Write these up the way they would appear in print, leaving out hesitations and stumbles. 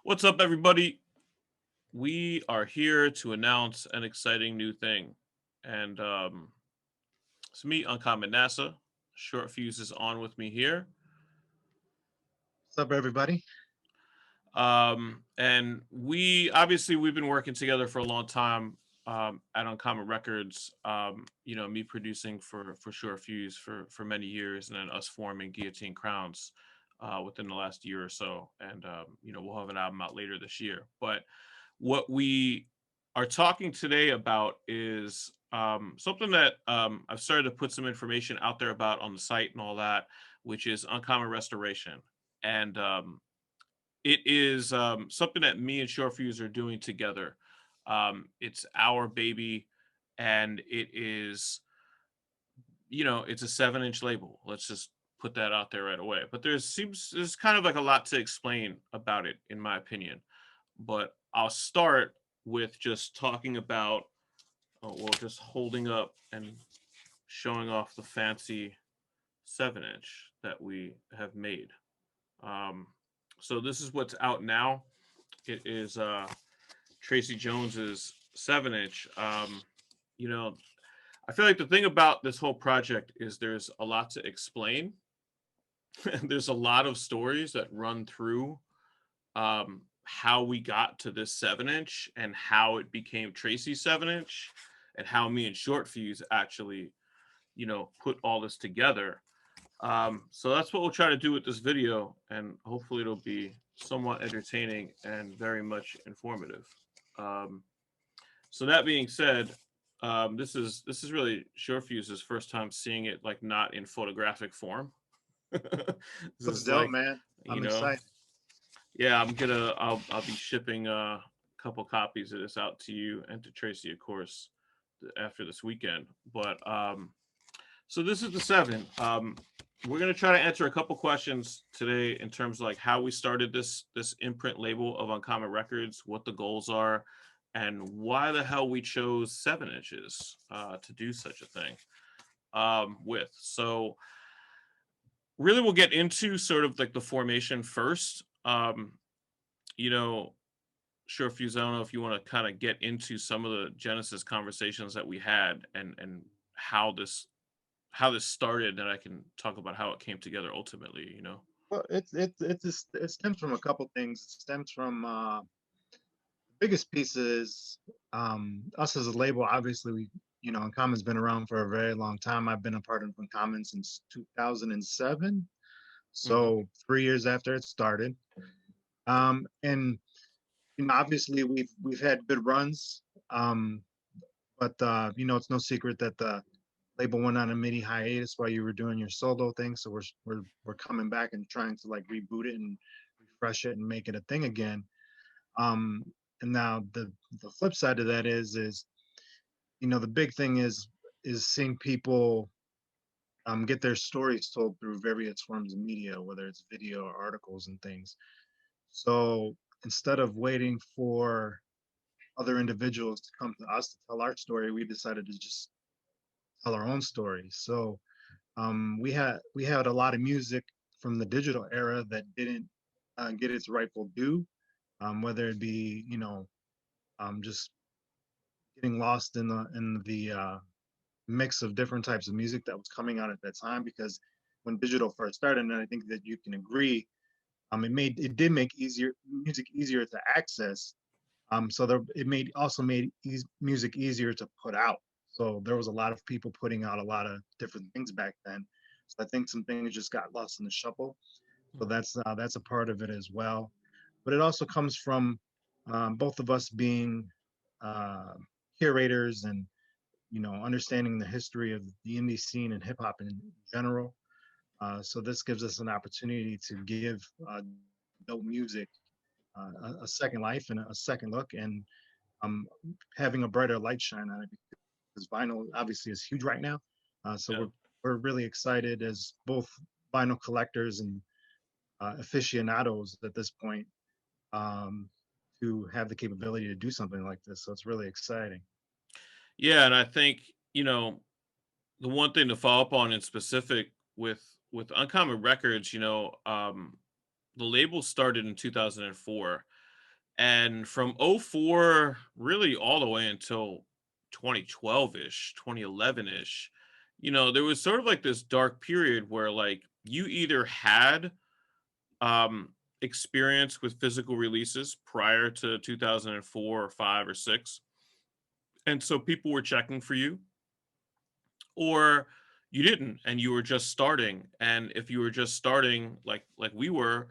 What's up, everybody? We are here to announce an exciting new thing. And it's me, Uncommon NASA. Short Fuse is on with me here. What's up, everybody? And we've been working together for a long time at Uncommon Records. Me producing for Short Fuse for many years, and then us forming Guillotine Crowns within the last year or so. And we'll have an album out later this year. But what we are talking today about is something that I've started to put some information out there about on the site and all that, which is Uncommon Restoration. And it is something that me and Short Fuse are doing together. It's our baby, and it's a 7-inch label. Let's just put that out there right away. But there's kind of like a lot to explain about it, in my opinion. But I'll start with just talking about, just holding up and showing off the fancy 7-inch that we have made. Um, so this is what's out now. It is Tracy Jones's 7-inch. You know, I feel like the thing about this whole project is there's a lot to explain. There's a lot of stories that run through how we got to this 7-inch and how it became Tracy's 7-inch and how me and Short Fuse actually, put all this together. So that's what we'll try to do with this video, and hopefully it'll be somewhat entertaining and very much informative. Um, so that being said, this is really Short Fuse's first time seeing it like not in photographic form. This Looks is dope, like, man. you I'm know, excited. yeah, I'll be shipping a couple copies of this out to you and to Tracy, of course, after this weekend. But so this is the 7. We're gonna try to answer a couple questions today in terms of like how we started this imprint label of Uncommon Records, what the goals are, and why the hell we chose 7 inches to do such a thing with. So really, we'll get into sort of like the formation first. You know, Sure, Fuse, I don't know if you want to kind of get into some of the Genesis conversations that we had and how this started, and I can talk about how it came together ultimately. Well, it stems from a couple things. It stems from the biggest piece is us as a label. Obviously, Uncommon's been around for a very long time. I've been a part of Uncommon since 2007, Hmm. so 3 years after it started. And obviously we've had good runs, um, but it's no secret that the label went on a mini hiatus while you were doing your solo thing. So we're coming back and trying to like reboot it and refresh it and make it a thing again. Um, and now the flip side of that is the big thing is seeing people get their stories told through various forms of media, whether it's video or articles and things. So instead of waiting for other individuals to come to us to tell our story, we decided to just tell our own story. So we had a lot of music from the digital era that didn't get its rightful due, whether it be just getting lost in the mix of different types of music that was coming out at that time. Because when digital first started, and I think that you can agree, it did make easier music easier to access. So it made music easier to put out. So there was a lot of people putting out a lot of different things back then. So I think some things just got lost in the shuffle. So that's a part of it as well. But it also comes from both of us being uh, curators and understanding the history of the indie scene and hip hop in general. So this gives us an opportunity to give dope music a second life and a second look, and um, having a brighter light shine on it, because vinyl obviously is huge right now. So Yeah. we're really excited as both vinyl collectors and aficionados at this point, um, to have the capability to do something like this. So it's really exciting. Yeah, and I think the one thing to follow up on in specific with Uncommon Records, the label started in 2004, And from '04 really all the way until 2012-ish, 2011-ish, there was sort of like this dark period where like you either had um experience with physical releases prior to 2004 or 5 or 6, and so people were checking for you, or you didn't and you were just starting. And if you were just starting like we were,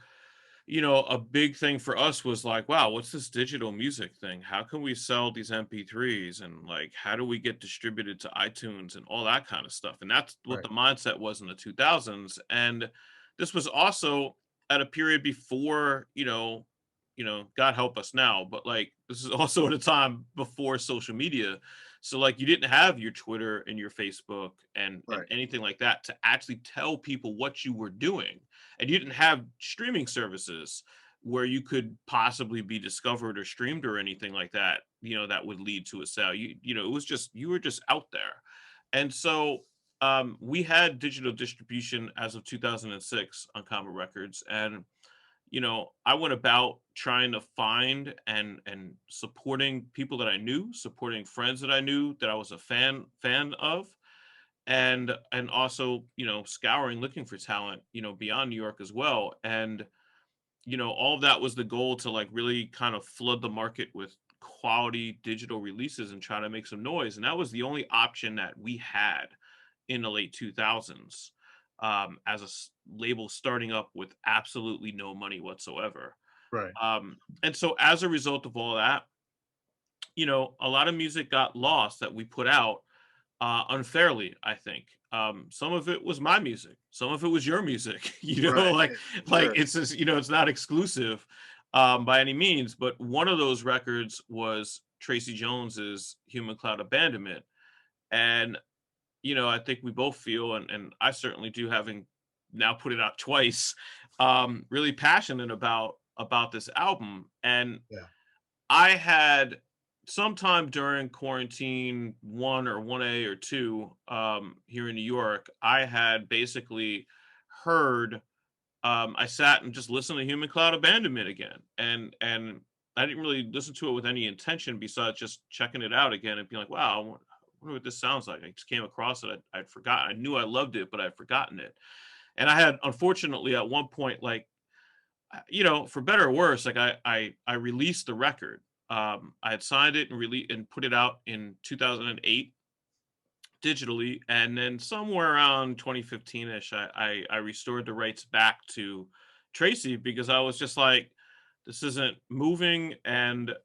a big thing for us was like, wow, what's this digital music thing? How can we sell these MP3s? And like, how do we get distributed to iTunes and all that kind of stuff? And that's what Right. the mindset was in the 2000s. And this was also at a period before, God help us now, but like, this is also at a time before social media. So like, you didn't have your Twitter and your Facebook and Right. anything like that to actually tell people what you were doing, and you didn't have streaming services where you could possibly be discovered or streamed or anything like that, that would lead to a sale. It was just, you were just out there. And so we had digital distribution as of 2006 on Common Records. And I went about trying to find and supporting people that I knew, supporting friends that I knew that I was a fan of, and also scouring, looking for talent beyond New York as well. And all of that was the goal, to like really kind of flood the market with quality digital releases and try to make some noise. And that was the only option that we had in the late 2000s, as a label starting up with absolutely no money whatsoever. Right. And so as a result of all that, a lot of music got lost that we put out unfairly, I think. Some of it was my music, some of it was your music. Right. Like Sure. it's just, it's not exclusive by any means. But one of those records was Tracy Jones's Human Cloud Abandonment. And I think we both feel, and I certainly do, having now put it out twice, really passionate about this album. And Yeah. I had, sometime during quarantine one or 1A or two, here in New York, I had basically heard, I sat and just listened to Human Cloud Abandonment again. And I didn't really listen to it with any intention besides just checking it out again and being like, wow, I wonder what this sounds like. I just came across it. I'd forgotten. I knew I loved it, but I'd forgotten it. And I had, unfortunately, at one point, like, for better or worse, like I released the record. I had signed it and put it out in 2008 digitally, and then somewhere around 2015ish, I restored the rights back to Tracy, because I was just like, this isn't moving, and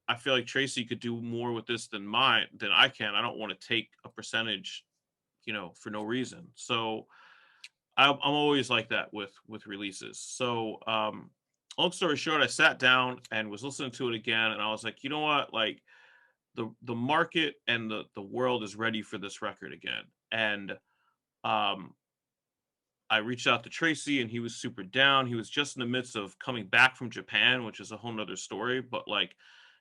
I feel like Tracy could do more with this than I can. I don't want to take a percentage, for no reason. So I'm always like that with releases. So long story short, I sat down and was listening to it again, and I was like, you know what, like, the market and the world is ready for this record again. And um I reached out to Tracy, and he was super down. He was just in the midst of coming back from Japan, which is a whole nother story. But like,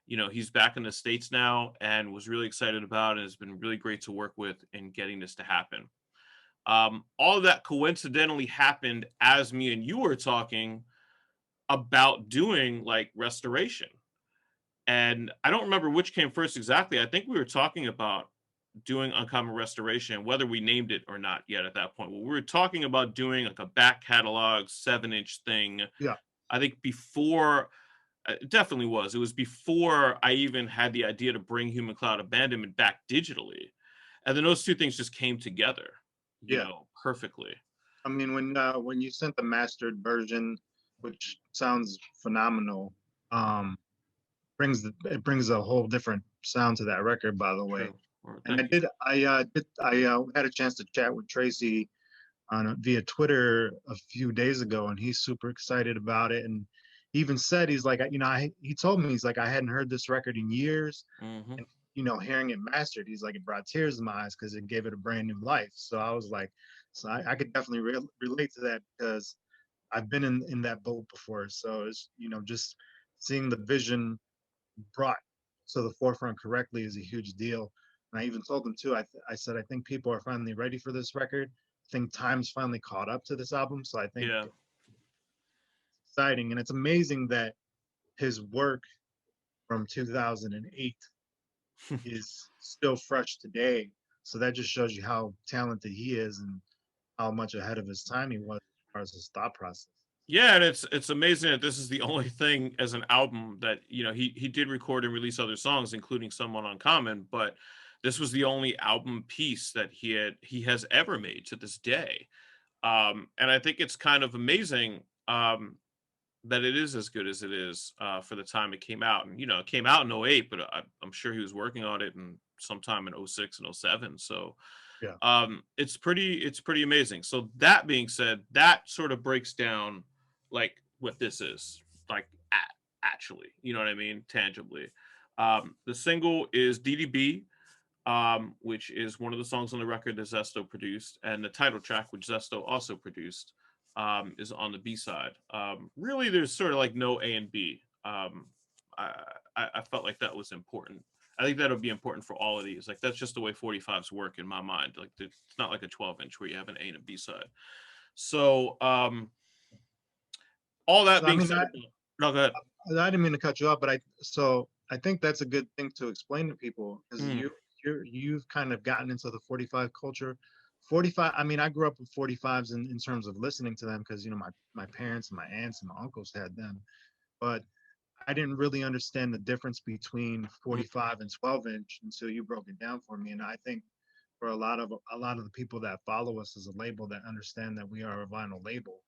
he's back in the States now and was really excited about it, and has been really great to work with in getting this to happen. All of that coincidentally happened as me and you were talking about doing like restoration. And I don't remember which came first exactly. I think we were talking about doing Uncommon Restoration, whether we named it or not yet at that point. Well, we were talking about doing like a back catalog 7-inch thing. Yeah. I think before, it definitely was. It was before I even had the idea to bring Human Cloud Abandonment back digitally. And then those two things just came together, Yeah. perfectly. I mean, when you sent the mastered version, which sounds phenomenal, um, it brings a whole different sound to that record, by the way. True. Or And thank you. I had a chance to chat with Tracy on via Twitter a few days ago, and he's super excited about it. And he even said, he's like, he told me, he's like, I hadn't heard this record in years, Hmm. and hearing it mastered, he's like, it brought tears to my eyes because it gave it a brand new life. So I was like, so I could definitely relate to that because I've been in that boat before. So it's just seeing the vision brought to the forefront correctly is a huge deal. And I even told them too. I said I think people are finally ready for this record. I think time's finally caught up to this album. So I think Yeah. it's exciting, and it's amazing that his work. from 2008 is still fresh today. So that just shows you how talented he is and how much ahead of his time he was as far as his thought process. Yeah, and it's amazing that this is the only thing as an album that, he did record and release other songs, including some on Uncommon, but this was the only album piece that he has ever made to this day. And I think it's kind of amazing that it is as good as it is for the time it came out. And it came out in '08, but I'm sure he was working on it in sometime in '06 and '07. So Yeah. it's pretty amazing. So that being said, that sort of breaks down like what this is like actually, you know what I mean, tangibly. The single is DDB, which is one of the songs on the record that Zesto produced, and the title track, which Zesto also produced, is on the B side. Really, there's sort of like no A and B. I felt like that was important. I think that'll be important for all of these. Like that's just the way 45s work in my mind. Like it's not like a 12-inch where you have an A and a B side. So all that So I being mean, said, no, go ahead. I didn't mean to cut you off, but I think that's a good thing to explain to people because Mm, you've kind of gotten into the 45 culture. 45, I mean, I grew up with 45s in terms of listening to them because my parents and my aunts and my uncles had them, but I didn't really understand the difference between mm, 45 and 12-inch until you broke it down for me. And I think for a lot of the people that follow us as a label that understand that we are a vinyl label,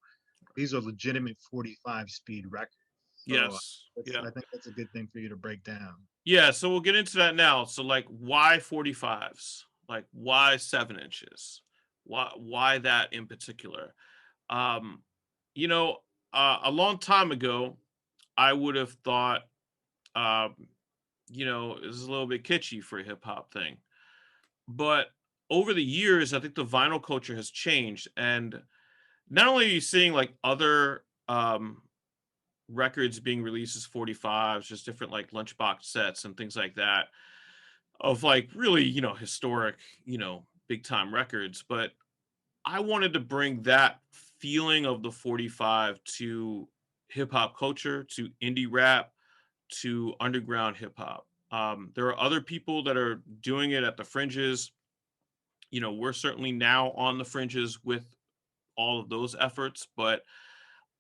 these are legitimate 45 speed records. So yes, yeah. I think that's a good thing for you to break down. Yeah, so we'll get into that now. So like why 45s? Like why 7 inches? Why that in particular? Um, you know, a long time ago, I would have thought um, it was a little bit kitschy for a hip hop thing. But over the years, I think the vinyl culture has changed. And not only are you seeing like other records being released as 45s, just different like lunchbox sets and things like that of like really, historic, big time records. But I wanted to bring that feeling of the 45 to hip hop culture, to indie rap, to underground hip hop. There are other people that are doing it at the fringes. We're certainly now on the fringes with all of those efforts, but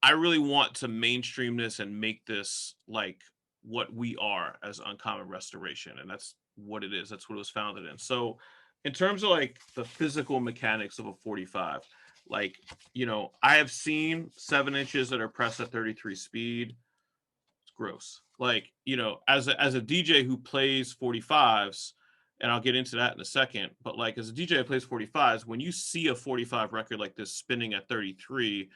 I really want to mainstream this and make this like what we are as Uncommon Restoration. And that's what it is. That's what it was founded in. So, in terms of like the physical mechanics of a 45, like, I have seen 7 inches that are pressed at 33 speed. It's gross. Like, as a DJ who plays 45s, and I'll get into that in a second, but like as a DJ who plays 45s, when you see a 45 record like this spinning at 33,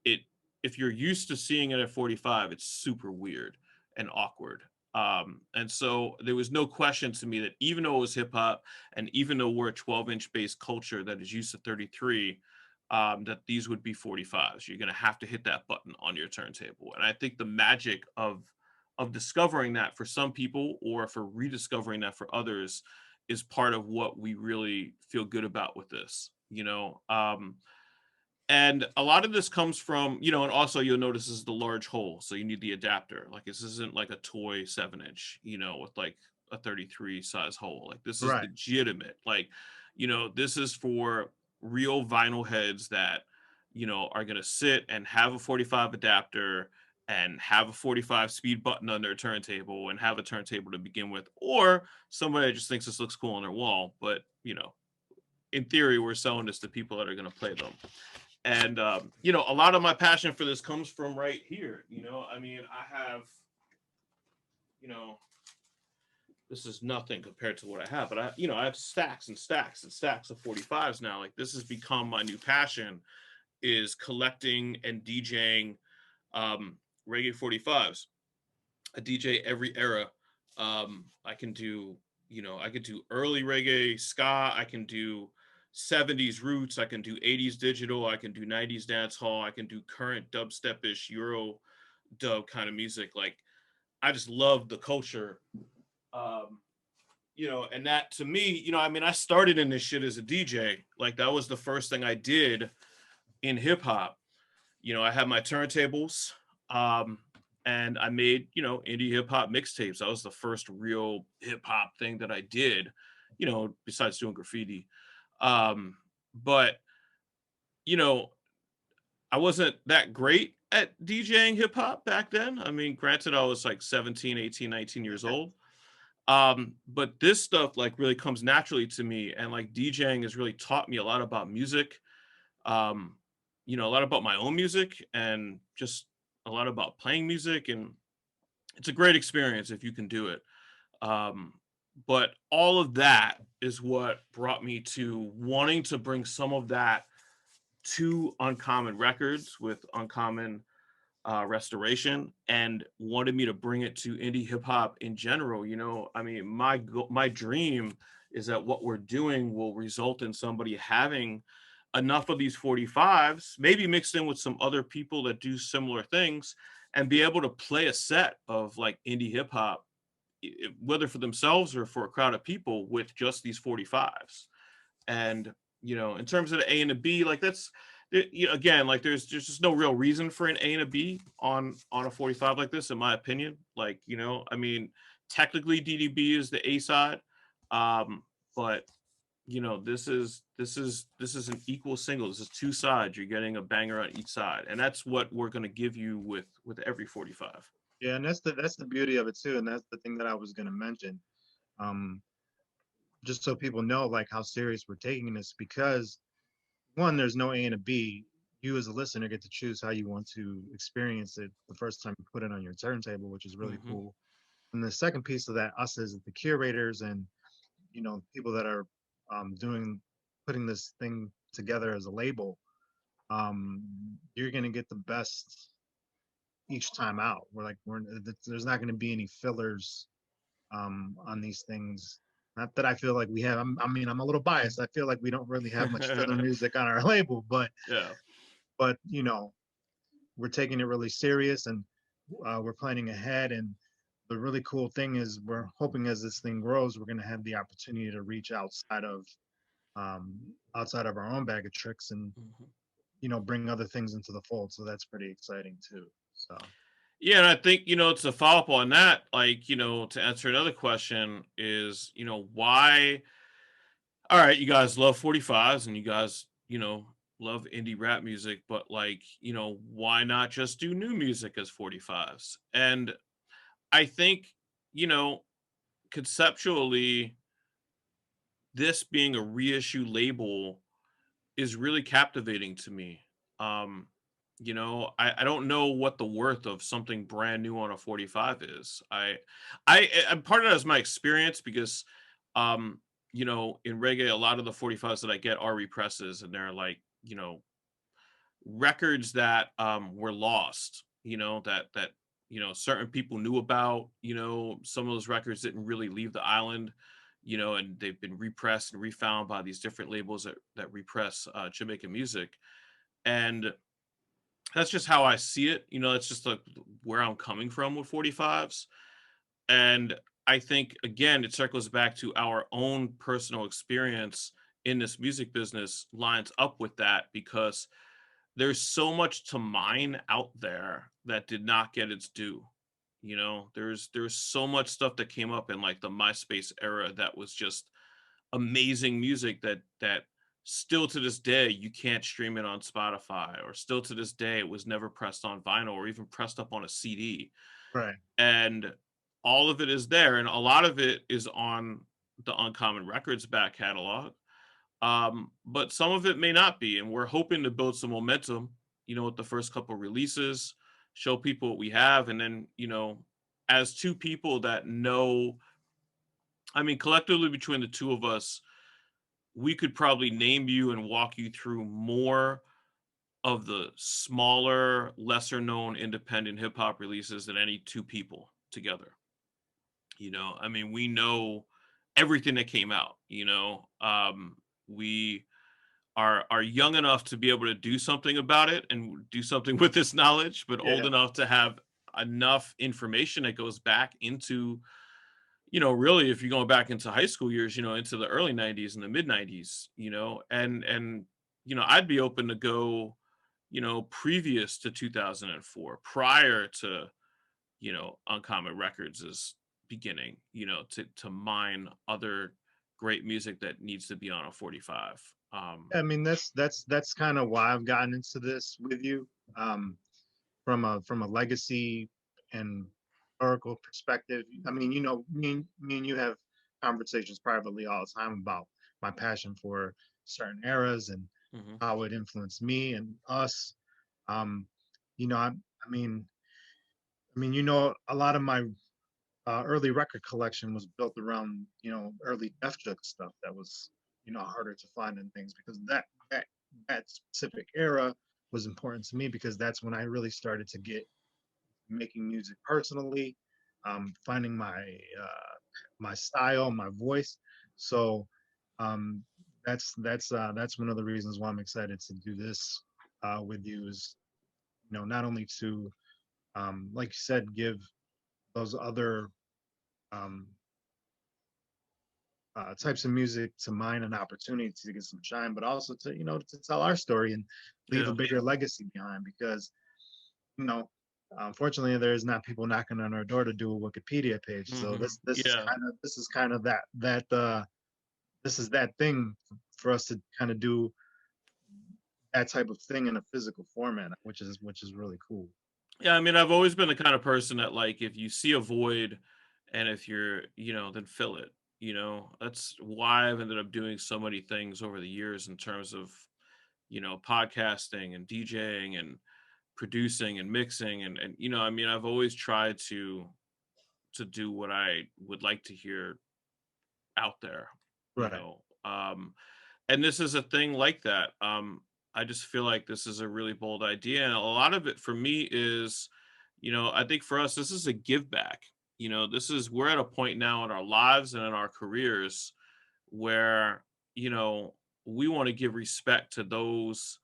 it if you're used to seeing it at 45, it's super weird and awkward. And so there was no question to me that even though it was hip hop and even though we're a 12-inch based culture that is used to 33, that these would be 45s. You're going to have to hit that button on your turntable. And I think the magic of discovering that for some people or for rediscovering that for others is part of what we really feel good about with this. And a lot of this comes from, and also you'll notice this is the large hole. So you need the adapter. Like this isn't like a toy 7 inch, with like a 33 size hole. Like this is Right. legitimate. Like, this is for real vinyl heads that, are going to sit and have a 45 adapter and have a 45 speed button on their turntable and have a turntable to begin with, or somebody that just thinks this looks cool on their wall. But, in theory, we're selling this to people that are going to play them. And a lot of my passion for this comes from right here. I mean, I have, you know, this is nothing compared to what I have, but I have stacks and stacks and stacks of 45s now. Like this has become my new passion is collecting and DJing reggae 45s. I DJ every era. I can do, I could do early reggae, ska. I can do 70s roots. I can do 80s digital. I can do 90s dance hall. I can do current dubstep-ish Euro dub kind of music. Like I just love the culture. Um, and that to me, I mean, I started in this shit as a DJ. Like that was the first thing I did in hip hop. I had my turntables. Um, and I made, indie hip hop mixtapes. That was the first real hip hop thing that I did, besides doing graffiti. Um, but, you know, I wasn't that great at DJing hip hop back then. I mean, granted, I was like 17, 18, 19 years old. But this stuff like really comes naturally to me. And like DJing has really taught me a lot about music, um, a lot about my own music and just a lot about playing music. And it's a great experience if you can do it. Um, but all of that is what brought me to wanting to bring some of that to Uncommon Records with Uncommon Restoration, and wanted me to bring it to indie hip hop in general. I mean, my dream is that what we're doing will result in somebody having enough of these 45s, maybe mixed in with some other people that do similar things, and be able to play a set of like indie hip hop, whether for themselves or for a crowd of people with just these 45s. And in terms of the A and the B, like that's again, like there's just no real reason for an A and a B on a 45 like this, in my opinion. Like, I mean, technically DDB is the A side, um, but this is an equal single. This is two sides. You're getting a banger on each side, and that's what we're going to give you with every 45. Yeah, and that's the beauty of it too, and that's the thing that I was gonna mention. Um, just so people know like how serious we're taking this, because one, there's no A and a B. You as a listener get to choose how you want to experience it the first time you put it on your turntable, which is really Hmm. cool. And the second piece of that, us as the curators and people that are doing putting this thing together as a label, you're gonna get the best each time out. There's not gonna be any fillers on these things. Not that I feel like we have. I mean, I'm a little biased. I feel like we don't really have much filler music on our label, Yeah. but we're taking it really serious, and we're planning ahead. And the really cool thing is, we're hoping as this thing grows, we're going to have the opportunity to reach um, outside of our own bag of tricks, and Mhm. bring other things into the fold. So that's pretty exciting too. So Yeah, and I think, to follow up on that, like, to answer another question is, why, all right, you guys love 45s and you guys, love indie rap music, but like, why not just do new music as 45s? And I think, you know, conceptually, this being a reissue label is really captivating to me. Um, I don't know what the worth of something brand new on a 45 is. And part of that is my experience because, um, in reggae, a lot of the 45s that I get are represses, and they're like, records that were lost. That certain people knew about. Some of those records didn't really leave the island. And they've been repressed and refound by these different labels that repress Jamaican music. And that's just how I see it. It's just like where I'm coming from with 45s. And I think, again, it circles back to our own personal experience in this music business lines up with that, because there's so much to mine out there that did not get its due. There's so much stuff that came up in like the MySpace era that was just amazing music that still to this day you can't stream it on Spotify, or still to this day it was never pressed on vinyl or even pressed up on a CD. right, And all of it is there, and a lot of it is on the Uncommon Records back catalog. But some of it may not be, and we're hoping to build some momentum, with the first couple releases, show people what we have, and then, as two people that know, I mean, collectively between the two of us, we could probably name you and walk you through more of the smaller, lesser known independent hip hop releases than any two people together. I mean, we know everything that came out, we are young enough to be able to do something about it and do something with this knowledge, but old yeah, enough to have enough information that goes back into, really, if you're going back into high school years, into the early 90s and the mid 90s, and I'd be open to go, previous to 2004, prior to Uncommon Records is beginning, to mine other great music that needs to be on a 45. I mean, that's kind of why I've gotten into this with you, from a legacy and historical perspective. I mean, me and you have conversations privately all the time about my passion for certain eras and Mhm. how it influenced me and us. Um, I mean, a lot of my early record collection was built around early Def Jug stuff that was harder to find and things, because that specific era was important to me, because that's when I really started to get making music personally, finding my style, my voice. So um, that's one of the reasons why I'm excited to do this with you, is not only to, like you said, give those other um, types of music to mine an opportunity to get some shine, but also to to tell our story and leave a Yeah. bigger legacy behind. Because you know, unfortunately, there's not people knocking on our door to do a Wikipedia page. So Mhm. this is Yeah. kind of this is that thing for us to kind of do that type of thing in a physical format, which is really cool. Yeah, I mean, I've always been the kind of person that, like, if you see a void and if you're, then fill it. That's why I've ended up doing so many things over the years in terms of, podcasting and DJing and producing and mixing and I mean, I've always tried to do what I would like to hear out there, you Right, know. And this is a thing like that. I just feel like this is a really bold idea, and a lot of it for me is, I think for us, this is a give back. This is we're at a point now in our lives and in our careers where you know we want to give respect to those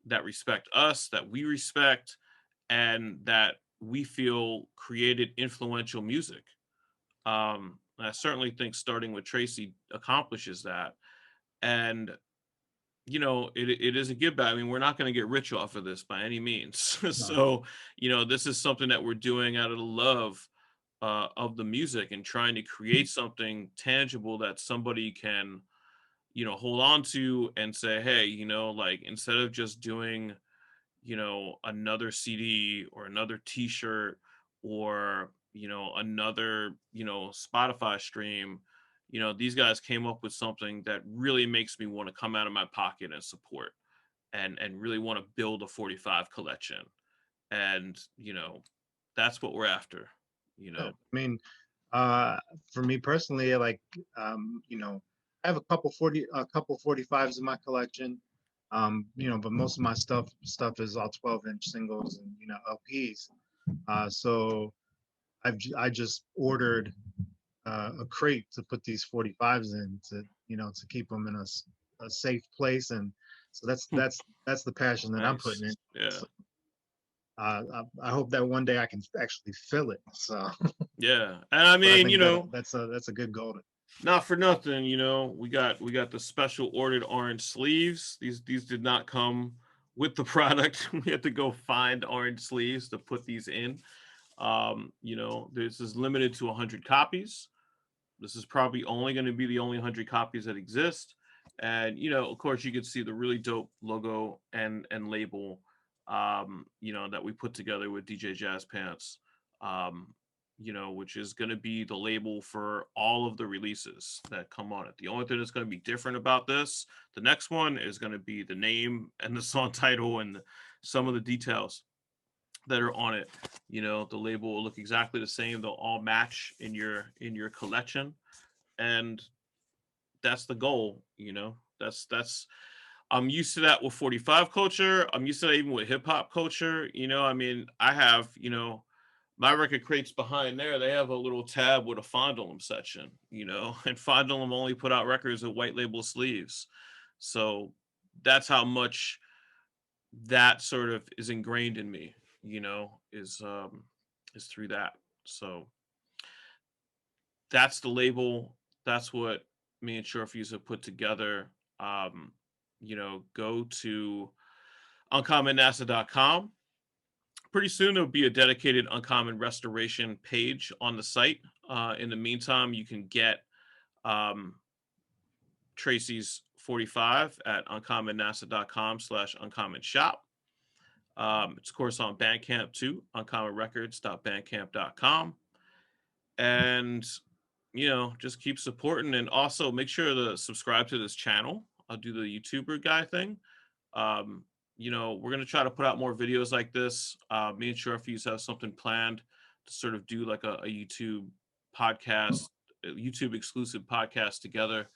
that respect us, that we respect, and that we feel created influential music. I certainly think starting with Tracy accomplishes that. And it is a give back. I mean, we're not going to get rich off of this by any means. no, So, this is something that we're doing out of the love of the music and trying to create something tangible that somebody can, hold on to and say, hey, like instead of just doing, another CD or another T-shirt or another Spotify stream. These guys came up with something that really makes me want to come out of my pocket and support and really want to build a 45 collection. And that's what we're after. you yeah. know I mean, uh, for me personally, like, I have a couple 45s in my collection. But most of my stuff is all 12-inch singles and LPs. So I just ordered a crate to put these 45s in, to keep them in a safe place. And so that's the passion that I'm putting in. nice. Yeah. So, I hope that one day I can actually fill it. So, Yeah, and I but I mean, think that's a good goal. not for nothing, we got the special ordered orange sleeves. These did not come with the product. We had to go find orange sleeves to put these in. This is limited to 100 copies. This is probably only going to be the only 100 copies that exist. And of course, you can see the really dope logo and label, that we put together with DJ Jazz Pants. Um, which is going to be the label for all of the releases that come on it. The only thing that's going to be different about this, the next one, is going to be the name and the song title and some of the details that are on it. The label will look exactly the same. They'll all match in your collection, and that's the goal. That's I'm used to that with 45 culture. I'm used to that even with hip hop culture. I mean, I have, my record crates behind there, they have a little tab with a Fondle 'em section, and Fondle 'em only put out records with white label sleeves. So that's how much that sort of is ingrained in me, is through that. So that's the label. That's what me and Short Fuse have put together. Go to uncommonnasa.com. pretty soon there'll be a dedicated uncommon restoration page on the site. In the meantime, you can get um, Tracy's 45 at uncommonnasa.com/uncommon shop. It's of course on Bandcamp too, uncommonrecords.bandcamp.com. And just keep supporting, and also make sure to subscribe to this channel. I'll do the YouTuber guy thing. Um, we're gonna try to put out more videos like this. Me and Short Fuse have something planned to sort of do like a YouTube podcast, a YouTube exclusive podcast together,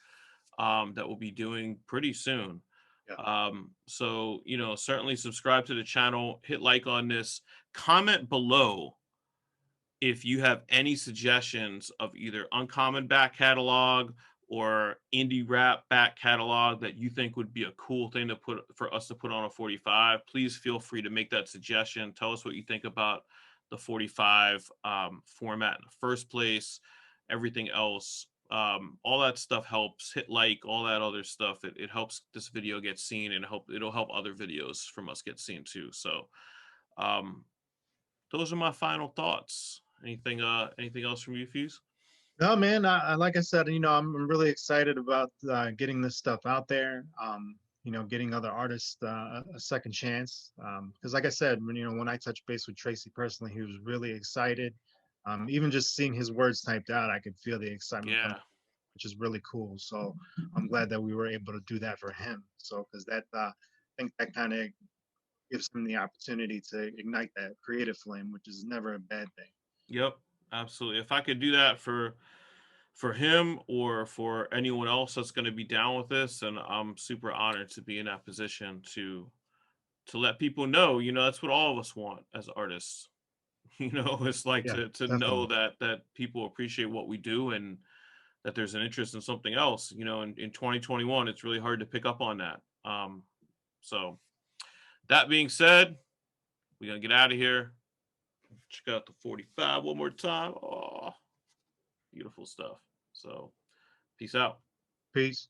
that we'll be doing pretty soon. Yeah. So certainly subscribe to the channel, hit like on this, comment below if you have any suggestions of either uncommon back catalog or indie rap back catalog that you think would be a cool thing to put for us to put on a 45. Please feel free to make that suggestion. Tell us what you think about the 45 format in the first place. Everything else, all that stuff helps. Hit like, all that other stuff. It helps this video get seen, and it'll help other videos from us get seen too. So um, those are my final thoughts. Anything else from you, Fuse? No, man. Like I said, I'm really excited about getting this stuff out there. Getting other artists a second chance. Because, like I said, when I touched base with Tracy personally, he was really excited. Even just seeing his words typed out, I could feel the excitement coming, Yeah. which is really cool. So I'm glad that we were able to do that for him. So, because that, I think that kind of gives him the opportunity to ignite that creative flame, which is never a bad thing. Yep. Absolutely. If I could do that for him or for anyone else that's going to be down with this, and I'm super honored to be in that position to let people know. That's what all of us want as artists. It's like Yeah, to know definitely. that people appreciate what we do, and that there's an interest in something else. In 2021, it's really hard to pick up on that. So that being said, we're gonna get out of here. Check out the 45 one more time. Oh, beautiful stuff. So peace out. Peace.